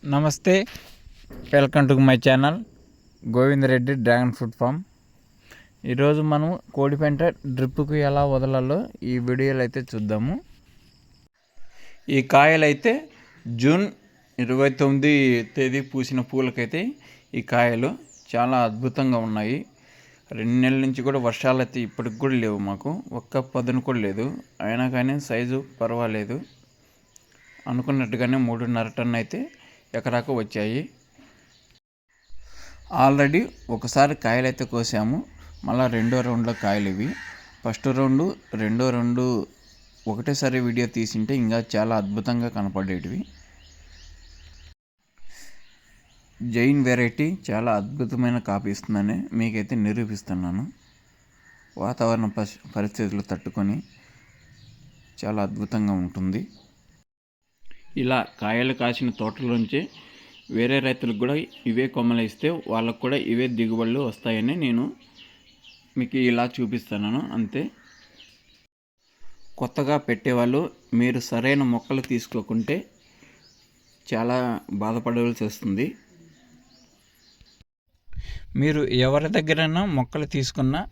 నమస్తే, welcome to my channel Govinda Reddy dragon fruit form. ఈరోజు మనం కోడిపెంట డ్రిప్కు ఎలా వదలాలో ఈ వీడియోలో అయితే చూద్దాము. ఈ కాయలు అయితే జూన్ 29 తేదీ పూసిన పూలకైతే ఈ కాయలు చాలా అద్భుతంగా ఉన్నాయి. 2 నెలల నుంచి కూడా వర్షాలు అయితే ఇప్పటికి కూడా లేవు, మాకు ఒక్క పదును కూడా లేదు. అయినా కానీ సైజు పర్వాలేదు, అనుకున్నట్టుగానే 3.5 టన్ను అయితే ఎకరాకు వచ్చాయి. ఆల్రెడీ ఒకసారి కాయలు అయితే కోసాము, మళ్ళీ రెండో రౌండ్లో కాయలు ఇవి. ఫస్ట్ రౌండు రెండో రౌండు ఒకటేసారి వీడియో తీసింటే ఇంకా చాలా అద్భుతంగా కనపడేటివి. జైన్ వెరైటీ చాలా అద్భుతమైన కాపు ఇస్తుందని మీకైతే నిరూపిస్తున్నాను. వాతావరణ పరిస్థితులు తట్టుకొని చాలా అద్భుతంగా ఉంటుంది. ఇలా కాయలు కాసిన తోటలోంచి వేరే రైతులకు కూడా ఇవే కొమ్మలు ఇస్తే వాళ్ళకు కూడా ఇవే దిగుబడులు వస్తాయని నేను మీకు ఇలా చూపిస్తున్నాను అంతే. కొత్తగా పెట్టేవాళ్ళు మీరు సరైన మొక్కలు తీసుకోకుంటే చాలా బాధపడవలసి వస్తుంది. మీరు ఎవరి దగ్గరైనా మొక్కలు తీసుకున్నా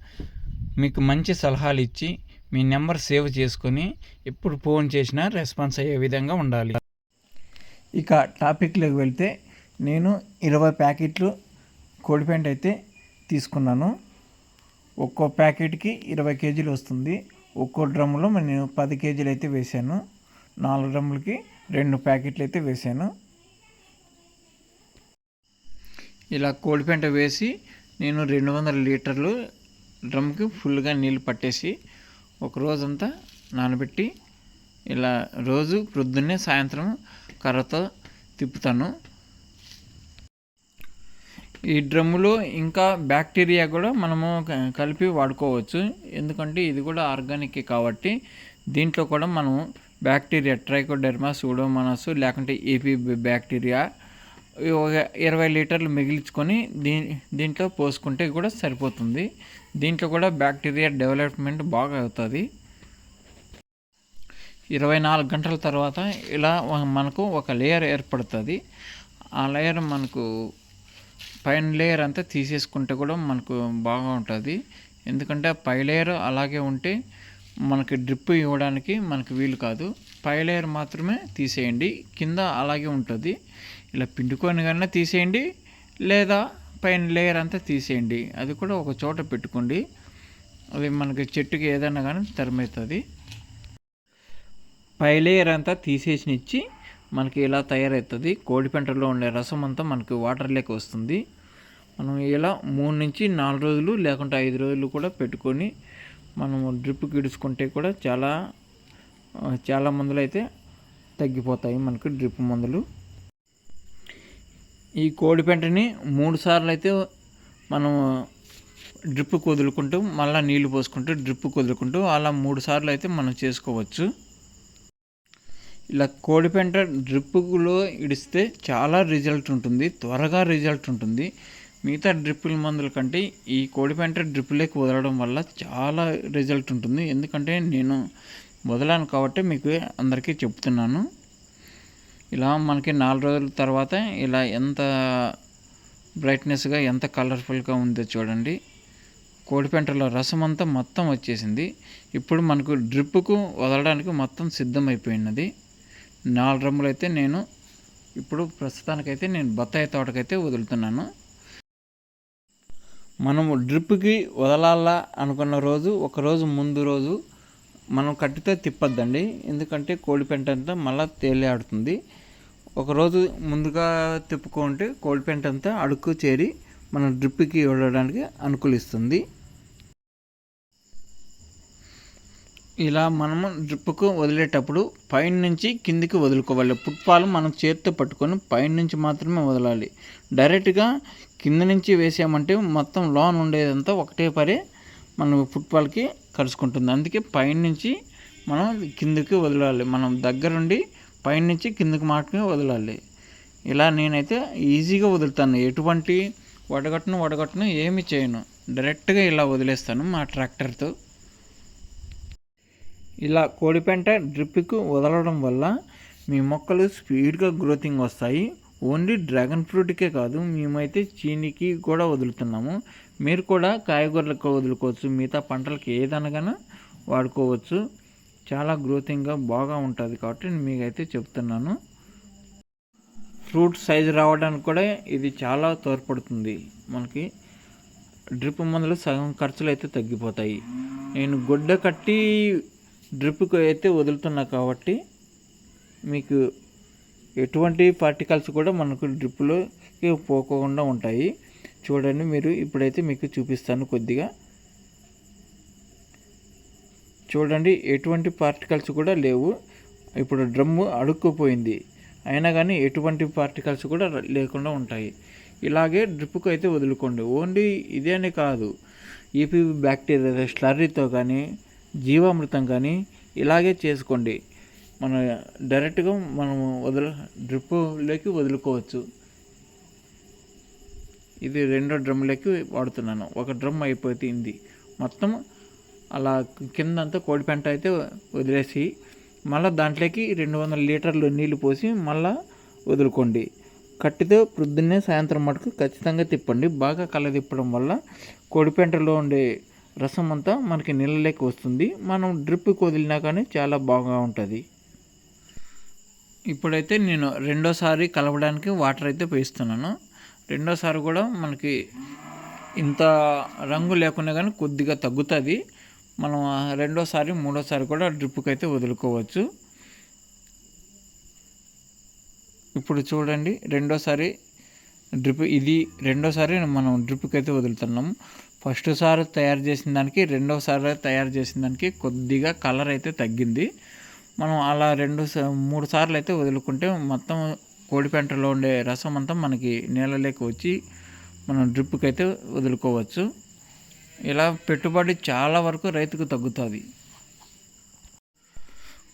మీకు మంచి సలహాలు ఇచ్చి మీ నెంబర్ సేవ్ చేసుకొని ఎప్పుడు ఫోన్ చేసినా రెస్పాన్స్ అయ్యే విధంగా ఉండాలి. ఇక టాపిక్లోకి వెళ్తే, నేను 20 ప్యాకెట్లు కోడిపెంట అయితే తీసుకున్నాను. ఒక్కో ప్యాకెట్కి 20 కేజీలు వస్తుంది. ఒక్కో డ్రమ్ములో నేను 10 కేజీలు అయితే వేసాను. 4 డ్రమ్ములకి 2 ప్యాకెట్లు అయితే వేసాను. ఇలా కోడిపెంట వేసి నేను 200 లీటర్లు డ్రమ్కి ఫుల్గా నీళ్ళు పట్టేసి ఒక రోజంతా నానబెట్టి ఇలా రోజు ప్రొద్దున్నే సాయంత్రం కర్రతో తిప్పుతాను. ఈ డ్రమ్ములో ఇంకా బ్యాక్టీరియా కూడా మనము కలిపి వాడుకోవచ్చు, ఎందుకంటే ఇది కూడా ఆర్గానిక్ కాబట్టి దీంట్లో కూడా మనము బ్యాక్టీరియా ట్రైకోడెర్మా, సూడోమోనాస్ లేకుంటే ఏపీ బ్యాక్టీరియా 20 లీటర్లు మిగిల్చుకొని దీంట్లో పోసుకుంటే కూడా సరిపోతుంది. దీంట్లో కూడా బ్యాక్టీరియా డెవలప్మెంట్ బాగా అవుతుంది. 24 గంటల తర్వాత ఇలా మనకు ఒక లేయర్ ఏర్పడుతుంది. ఆ లేయర్ మనకు పైన లేయర్ అంతా తీసేసుకుంటే కూడా మనకు బాగా ఉంటుంది. ఎందుకంటే పై లేయర్ అలాగే ఉంటే మనకి డ్రిప్ ఇవ్వడానికి మనకు వీలు కాదు. పై లేయర్ మాత్రమే తీసేయండి, కింద అలాగే ఉంటుంది. ఇలా పిండుకొని కన్నా తీసేయండి, లేదా పైన లేయర్ అంతా తీసేయండి. అది కూడా ఒక చోట పెట్టుకోండి, అది మనకి చెట్టుకి ఏదైనా కానీ తరమవుతుంది. పై లేయర్ అంతా తీసేసి మనకి ఇలా తయారవుతుంది. కోడిపెంటలో ఉండే రసం అంతా మనకి వాటర్ లేక వస్తుంది. మనం ఇలా 3 నుంచి 4 రోజులు లేకుంటే 5 రోజులు కూడా పెట్టుకొని మనము డ్రిప్కి ఇడుచుకుంటే కూడా చాలా మందులు అయితే తగ్గిపోతాయి మనకు డ్రిప్ మందులు. ఈ కోడిపెంటని 3 సార్లు అయితే మనం డ్రిప్ వదులుకుంటూ మళ్ళీ నీళ్లు పోసుకుంటూ డ్రిప్ వదులుకుంటూ అలా 3 సార్లు అయితే మనం చేసుకోవచ్చు. ఇలా కోడిపెంట డ్రిప్పులో ఇడిస్తే చాలా రిజల్ట్ ఉంటుంది, త్వరగా రిజల్ట్ ఉంటుంది. మిగతా డ్రిప్పుల మందుల కంటే ఈ కోడిపెంట డ్రిప్పులోకి వదలడం వల్ల చాలా రిజల్ట్ ఉంటుంది. ఎందుకంటే నేను వదలాను కాబట్టి మీకు అందరికీ చెప్తున్నాను. ఇలా మనకి 4 రోజుల తర్వాత ఇలా ఎంత బ్రైట్నెస్గా ఎంత కలర్ఫుల్గా ఉందో చూడండి. కోడిపెంటలో రసం అంతా మొత్తం వచ్చేసింది. ఇప్పుడు మనకు డ్రిప్పుకు వదలడానికి మొత్తం సిద్ధమైపోయినది. 4 డ్రమ్ములు అయితే నేను ఇప్పుడు ప్రస్తుతానికైతే నేను బత్తాయి తోటకైతే వదులుతున్నాను. మనము డ్రిప్కి వదలాలా అనుకున్న రోజు ఒకరోజు ముందు రోజు మనం కట్టితో తిప్పద్దండి, ఎందుకంటే కోడిపెంట అంతా మళ్ళీ తేలియాడుతుంది. ఒకరోజు ముందుగా తిప్పుకుంటే కోడిపెంట అంతా అడుక్కు చేరి మనం డ్రిప్కి వదలడానికి అనుకూలిస్తుంది. ఇలా మనము డ్రిప్కు వదిలేటప్పుడు పైన నుంచి కిందికి వదులుకోవాలి. ఫుట్పాలు మనం చేతితో పట్టుకొని పైన నుంచి మాత్రమే వదలాలి. డైరెక్ట్గా కింద నుంచి వేసామంటే మొత్తం లోన్ ఉండేదంతా ఒకటే పరే మనం ఫుట్పాల్కి కలుసుకుంటుంది. అందుకే పైన నుంచి మనం కిందికి వదలాలి. మనం దగ్గరుండి పైన నుంచి కిందికి మాత్రమే వదలాలి. ఇలా నేనైతే ఈజీగా వదులుతాను, ఎటువంటి వడగట్టును ఏమి చేయను, డైరెక్ట్గా ఇలా వదిలేస్తాను మా ట్రాక్టర్తో. ఇలా కోడిపెంట డ్రిప్కు వదలడం వల్ల మీ మొక్కలు స్పీడ్గా గ్రోతింగ్ వస్తాయి, ఓన్లీ డ్రాగన్ ఫ్రూట్కే కాదు, మేమైతే చీనీకి కూడా వదులుతున్నాము. మీరు కూడా కాయగూరలకు వదులుకోవచ్చు, మిగతా పంటలకు ఏదనగానే వాడుకోవచ్చు. చాలా గ్రోతింగ్గా బాగా ఉంటుంది కాబట్టి నేను మీకైతే చెప్తున్నాను. ఫ్రూట్ సైజు రావడానికి కూడా ఇది చాలా తోడ్పడుతుంది. మనకి డ్రిప్ మందులు సగం ఖర్చులు అయితే తగ్గిపోతాయి. నేను గొడ్డ కట్టి డ్రిప్కి అయితే వదులుతున్నా కాబట్టి మీకు ఎటువంటి పార్టికల్స్ కూడా మనకు డ్రిప్లోకి పోకుండా ఉంటాయి. చూడండి, మీరు ఇప్పుడైతే మీకు చూపిస్తాను కొద్దిగా. చూడండి, ఎటువంటి పార్టికల్స్ కూడా లేవు. ఇప్పుడు డ్రమ్ము అడుక్కుపోయింది, అయినా కానీ ఎటువంటి పార్టికల్స్ కూడా లేకుండా ఉంటాయి. ఇలాగే డ్రిప్కు అయితే వదులుకోండి. ఓన్లీ ఇదేనే కాదు, ఈపీ బ్యాక్టీరియా స్లర్రీతో కానీ జీవామృతం కానీ ఇలాగే చేసుకోండి. మన డైరెక్ట్గా మనం డ్రిప్లోకి వదులుకోవచ్చు. ఇది రెండో డ్రమ్లోకి వాడుతున్నాను. ఒక డ్రమ్ అయిపోతుంది మొత్తం. అలా కిందంతా కోడిపెంట అయితే వదిలేసి మళ్ళీ దాంట్లోకి 200 లీటర్లు నీళ్ళు పోసి మళ్ళీ వదులుకోండి. కట్టితో ప్రొద్దున్నే సాయంత్రం మటుకు ఖచ్చితంగా తిప్పండి. బాగా కలదిప్పడం వల్ల కోడిపెంటలో ఉండే రసం అంతా మనకి నీళ్ళలోకి వస్తుంది. మనం డ్రిప్కి వదిలినా కానీ చాలా బాగా ఉంటుంది. ఇప్పుడైతే నేను రెండోసారి కలవడానికి వాటర్ అయితే పోయిస్తున్నాను. రెండోసారి కూడా మనకి ఇంత రంగు లేకుండా కానీ కొద్దిగా తగ్గుతుంది. మనం రెండోసారి మూడోసారి కూడా డ్రిప్కి అయితే వదులుకోవచ్చు. ఇప్పుడు చూడండి, రెండోసారి మనం డ్రిప్కి అయితే వదులుతున్నాం. ఫస్ట్ సారి తయారు చేసిన దానికి రెండోసారి తయారు చేసిన దానికి కొద్దిగా కలర్ అయితే తగ్గింది. మనం అలా 3 సార్లు అయితే వదులుకుంటే మొత్తం కోడిపెంటలో ఉండే రసం అంతా మనకి నీళ్ళలోకి వచ్చి మనం డ్రిప్కి అయితే వదులుకోవచ్చు. ఇలా పెట్టుబడి చాలా వరకు రైతుకు తగ్గుతుంది.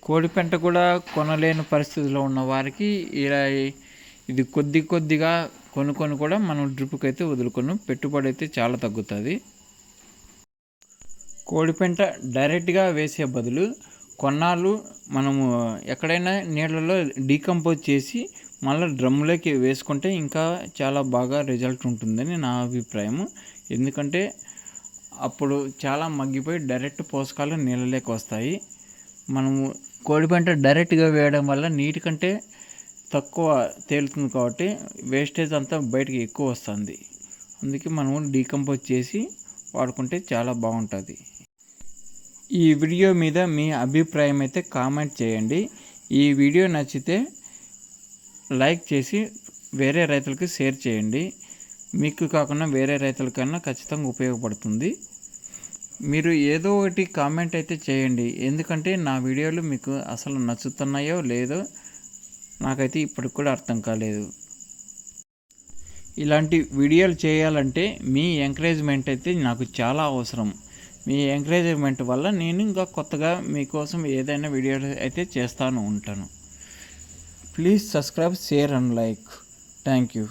కోడిపెంట కూడా కొనలేని పరిస్థితిలో ఉన్న వారికి ఇలా ఇది కొద్దిగా కొనుక్కొని కూడా మనం డ్రిప్కి అయితే వదులుకొని పెట్టుబడి అయితే చాలా తగ్గుతుంది. కోడిపెంట డైరెక్ట్గా వేసే బదులు కొన్నాళ్ళు మనము ఎక్కడైనా నీళ్ళలో డీకంపోజ్ చేసి మళ్ళీ డ్రమ్లోకి వేసుకుంటే ఇంకా చాలా బాగా రిజల్ట్ ఉంటుందని నా అభిప్రాయం. ఎందుకంటే అప్పుడు చాలా మగ్గిపోయి డైరెక్ట్ పోషకాలు నీళ్ళలోకి వస్తాయి. మనము కోడిపెంట డైరెక్ట్గా వేయడం వల్ల నీటి కంటే తక్కువ తేలుతుంది కాబట్టి వేస్టేజ్ అంతా బయటికి ఎక్కువ వస్తుంది. అందుకే మనము డీకంపోజ్ చేసి వాడుకుంటే చాలా బాగుంటుంది. ఈ వీడియో మీద మీ అభిప్రాయం అయితే కామెంట్ చేయండి. ఈ వీడియో నచ్చితే లైక్ చేసి వేరే రైతులకు షేర్ చేయండి. మీకు కాకుండా వేరే రైతులకన్నా ఖచ్చితంగా ఉపయోగపడుతుంది. మీరు ఏదో ఒకటి కామెంట్ అయితే చేయండి. ఎందుకంటే నా వీడియోలు మీకు అసలు నచ్చుతున్నాయో లేదో నాకైతే ఇప్పటికి కూడా అర్థం కాలేదు. ఇలాంటి వీడియోలు చేయాలంటే మీ ఎంకరేజ్మెంట్ అయితే నాకు చాలా అవసరం. మీ ఎంకరేజ్మెంట్ వల్ల నేను ఇంకా కొత్తగా మీకోసం ఏదైనా వీడియోలు అయితే చేస్తాను ఉంటాను. Please subscribe, share and like. Thank you.